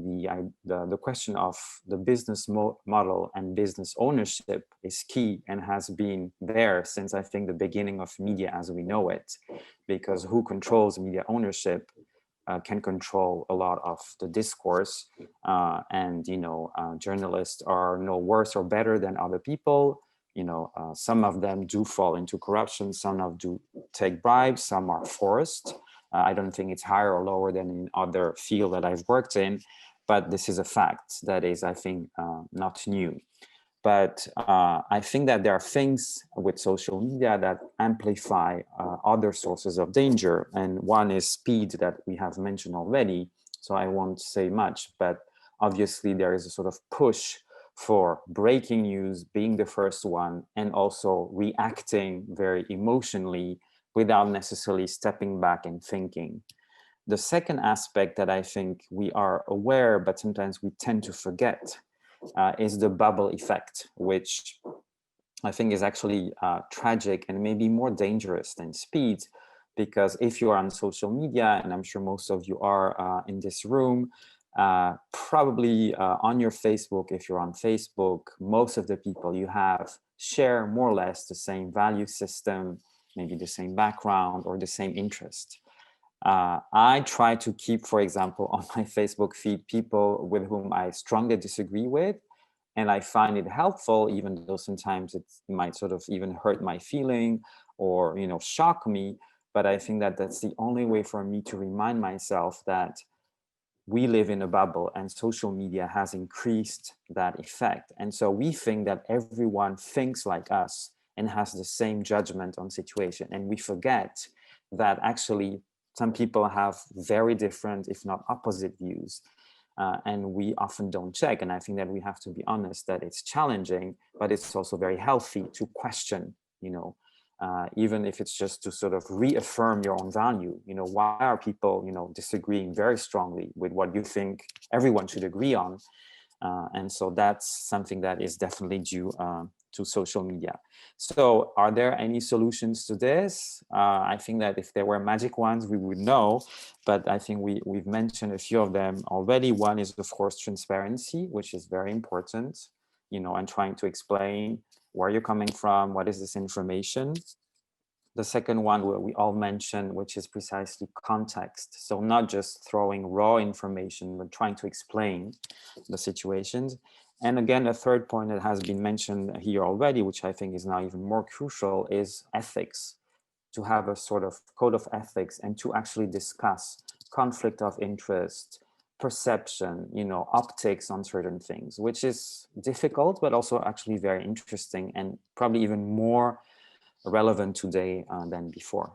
the question of the business model and business ownership is key and has been there since, I think, the beginning of media as we know it, because who controls media ownership can control a lot of the discourse, and you know, journalists are no worse or better than other people. You know, some of them do fall into corruption, some of do take bribes, some are forced. I don't think it's higher or lower than in other fields that I've worked in, but this is a fact that is, I think, not new. But I think that there are things with social media that amplify other sources of danger. And one is speed that we have mentioned already, so I won't say much, but obviously there is a sort of push for breaking news, being the first one, and also reacting very emotionally without necessarily stepping back and thinking. The second aspect that I think we are aware, but sometimes we tend to forget, is the bubble effect, which I think is actually tragic and maybe more dangerous than speed, because if you are on social media, and I'm sure most of you are in this room, probably on your Facebook, if you're on Facebook, most of the people you have share more or less the same value system, maybe the same background or the same interest. I try to keep, for example, on my Facebook feed people with whom I strongly disagree with, and I find it helpful, even though sometimes it might sort of even hurt my feeling or, you know, shock me. But I think that that's the only way for me to remind myself that we live in a bubble and social media has increased that effect. And so we think that everyone thinks like us and has the same judgment on situation. And we forget that actually some people have very different, if not opposite views. And we often don't check. And I think that we have to be honest that it's challenging, but it's also very healthy to question, you know, even if it's just to sort of reaffirm your own value. You know, why are people, you know, disagreeing very strongly with what you think everyone should agree on? And so that's something that is definitely due to social media. So are there any solutions to this? I think that if there were magic ones, we would know, but I think we've mentioned a few of them already. One is, of course, transparency, which is very important, you know, and trying to explain where you're coming from, what is this information. The second one we all mentioned, which is precisely context. So not just throwing raw information, but trying to explain the situations. And again, a third point that has been mentioned here already, which I think is now even more crucial, is ethics. To have a sort of code of ethics and to actually discuss conflict of interest, perception, you know, optics on certain things, which is difficult, but also actually very interesting and probably even more relevant today than before.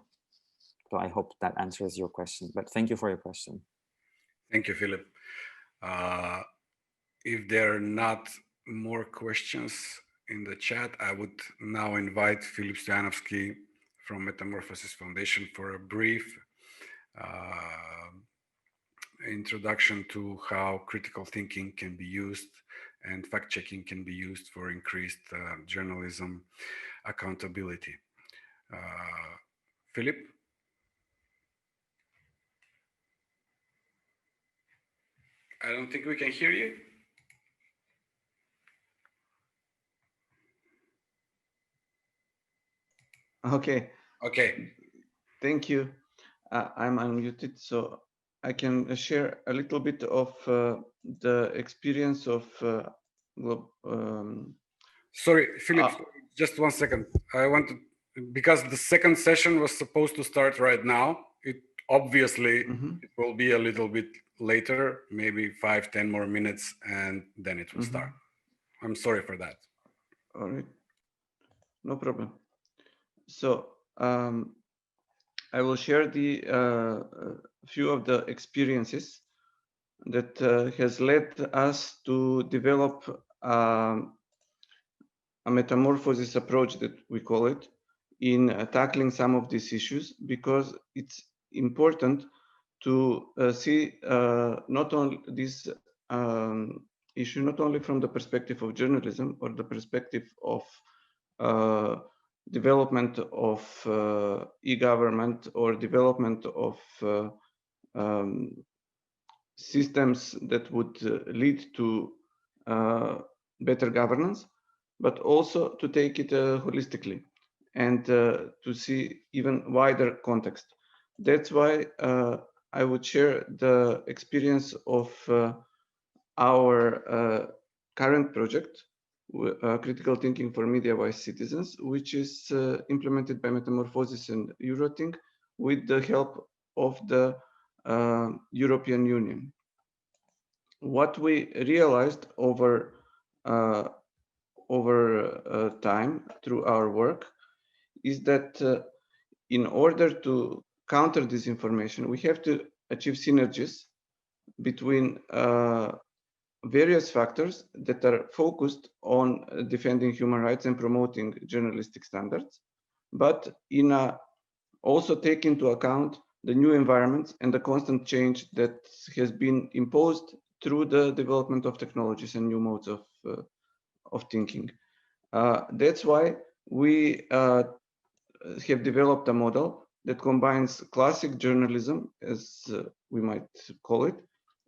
So I hope that answers your question, but thank you for your question. Thank you, Philip. If there are not more questions in the chat, I would now invite Philip Stojanovsky from Metamorphosis Foundation for a brief introduction to how critical thinking can be used and fact-checking can be used for increased journalism accountability. Philip? I don't think we can hear you. Okay. Okay. Thank you. I'm unmuted, so I can share a little bit of the experience of. Sorry, Philip, just 1 second. I want to, because the second session was supposed to start right now. It obviously it will be a little bit later, maybe 5-10 more minutes, and then it will start. I'm sorry for that. All right, no problem. So I will share the few of the experiences that has led us to develop a metamorphosis approach, that we call it, in tackling some of these issues, because it's important to see not only this issue, not only from the perspective of journalism or the perspective of development of e-government or development of systems that would lead to better governance, but also to take it holistically and to see even wider context. That's why I would share the experience of our current project, Critical Thinking for Media-Wise Citizens, which is implemented by Metamorphosis and Eurothink with the help of the European Union. What we realized over time through our work is that in order to counter disinformation, we have to achieve synergies between various factors that are focused on defending human rights and promoting journalistic standards, but also take into account the new environments and the constant change that has been imposed through the development of technologies and new modes of thinking. That's why we have developed a model that combines classic journalism, as we might call it,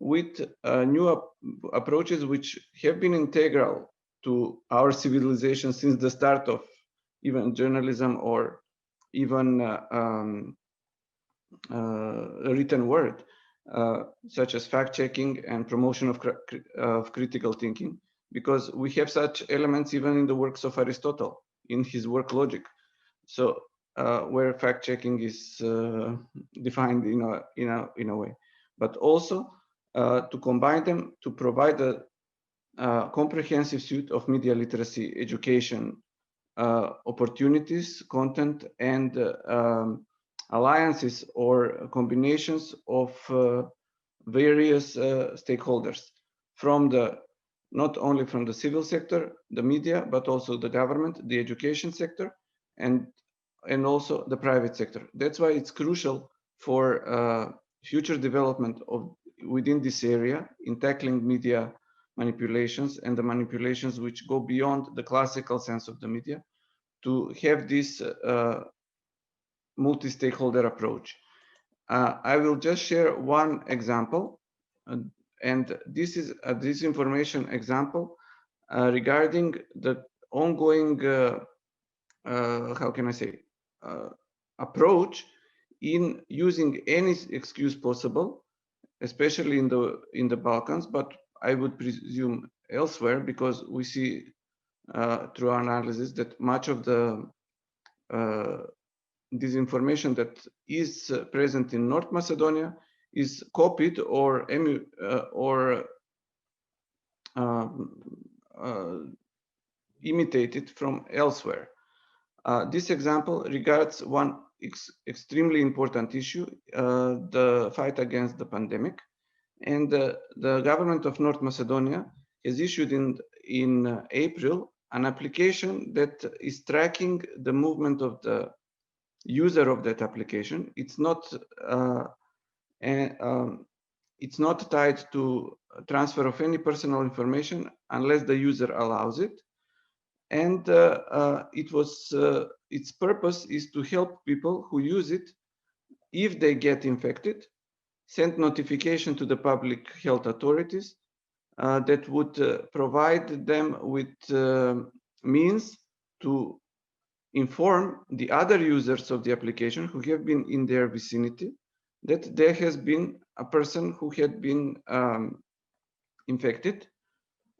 with new approaches which have been integral to our civilization since the start of even journalism or even written word, such as fact-checking and promotion of critical thinking, because we have such elements even in the works of Aristotle, in his work Logic. So where fact-checking is defined in a way, but also to combine them to provide a comprehensive suite of media literacy education opportunities, content, and alliances or combinations of various stakeholders from not only from the civil sector, the media, but also the government, the education sector, and also the private sector. That's why it's crucial for future development within this area in tackling media manipulations and the manipulations which go beyond the classical sense of the media, to have this multi-stakeholder approach. I will just share one example, and this is a disinformation example regarding the ongoing, how can I say, approach in using any excuse possible, especially in the Balkans, but I would presume elsewhere, because we see through our analysis that much of the disinformation that is present in North Macedonia is copied or imitated from elsewhere. This example regards one extremely important issue, the fight against the pandemic. And the government of North Macedonia has issued in April an application that is tracking the movement of the user of that application. It's not and it's not tied to transfer of any personal information unless the user allows it. And its purpose is to help people who use it, if they get infected, send notification to the public health authorities that would provide them with means to inform the other users of the application who have been in their vicinity that there has been a person who had been infected,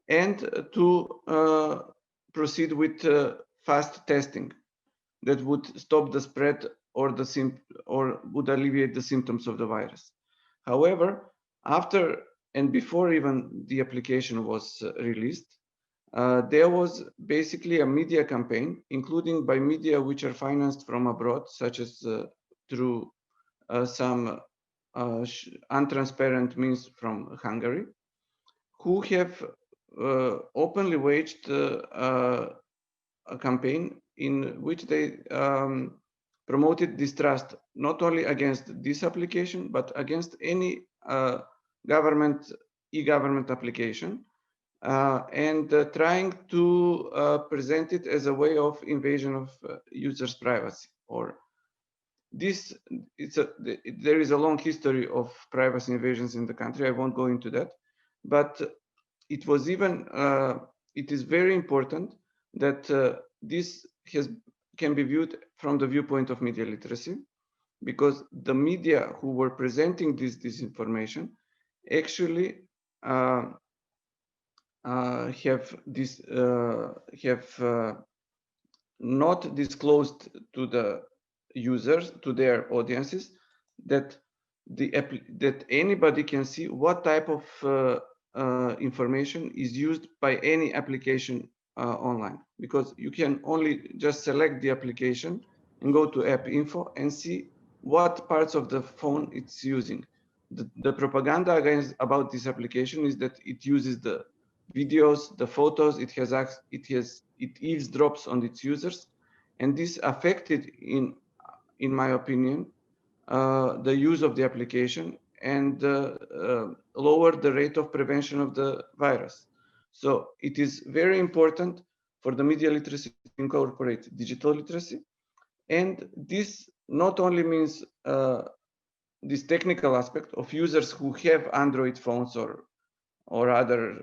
and to proceed with fast testing that would stop the spread or would alleviate the symptoms of the virus. However, after and before even the application was released, there was basically a media campaign, including by media which are financed from abroad, such as through some untransparent means from Hungary, who have openly waged a campaign in which they promoted distrust, not only against this application, but against any e-government application, and trying to present it as a way of invasion of users' privacy. Or there is a long history of privacy invasions in the country. I won't go into that, but it was even it is very important that this can be viewed from the viewpoint of media literacy, because the media who were presenting this disinformation actually have not disclosed to the users, to their audiences, that anybody can see what type of information is used by any application online, because you can only just select the application and go to app info and see what parts of the phone it's using. The propaganda about this application is that it uses the videos, the photos, it eavesdrops on its users, and this affected, in my opinion, the use of the application and lower the rate of prevention of the virus. So it is very important for the media literacy to incorporate digital literacy. And this not only means this technical aspect of users who have Android phones or other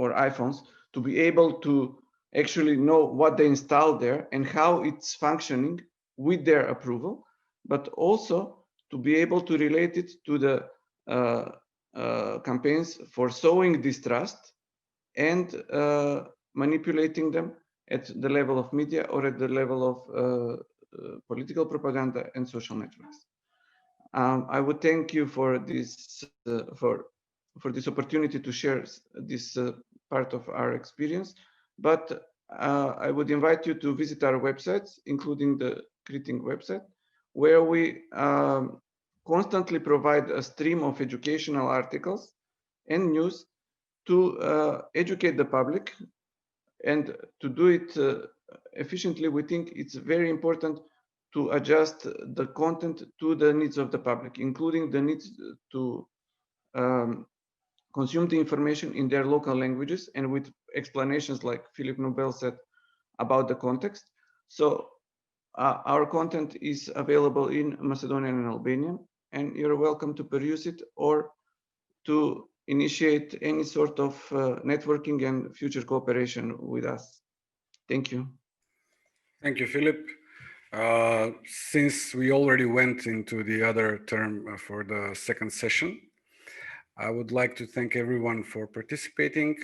iPhones to be able to actually know what they installed there and how it's functioning with their approval, but also to be able to relate it to the campaigns for sowing distrust and manipulating them at the level of media or at the level of political propaganda and social networks. I would thank you for this opportunity to share this part of our experience, but I would invite you to visit our websites, including the Kriting website, where we constantly provide a stream of educational articles and news to educate the public. And to do it efficiently, we think it's very important to adjust the content to the needs of the public, including the needs to consume the information in their local languages and with explanations like Philip Nobel said about the context. So our content is available in Macedonian and Albanian, and you're welcome to peruse it or to initiate any sort of networking and future cooperation with us. Thank you. Thank you, Philip. Since we already went into the other term for the second session, I would like to thank everyone for participating.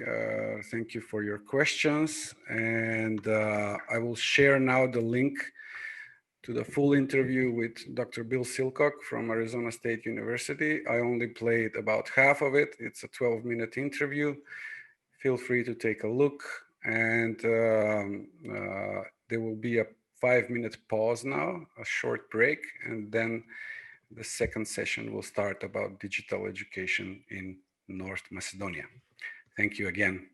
Thank you for your questions. And I will share now the link to the full interview with Dr. Bill SILCOCK from Arizona State University. I only played about half of it. It's a 12-minute interview. Feel free to take a look. And there will be a 5-minute pause now, a short break, and then the second session will start about digital education in North Macedonia. Thank you again.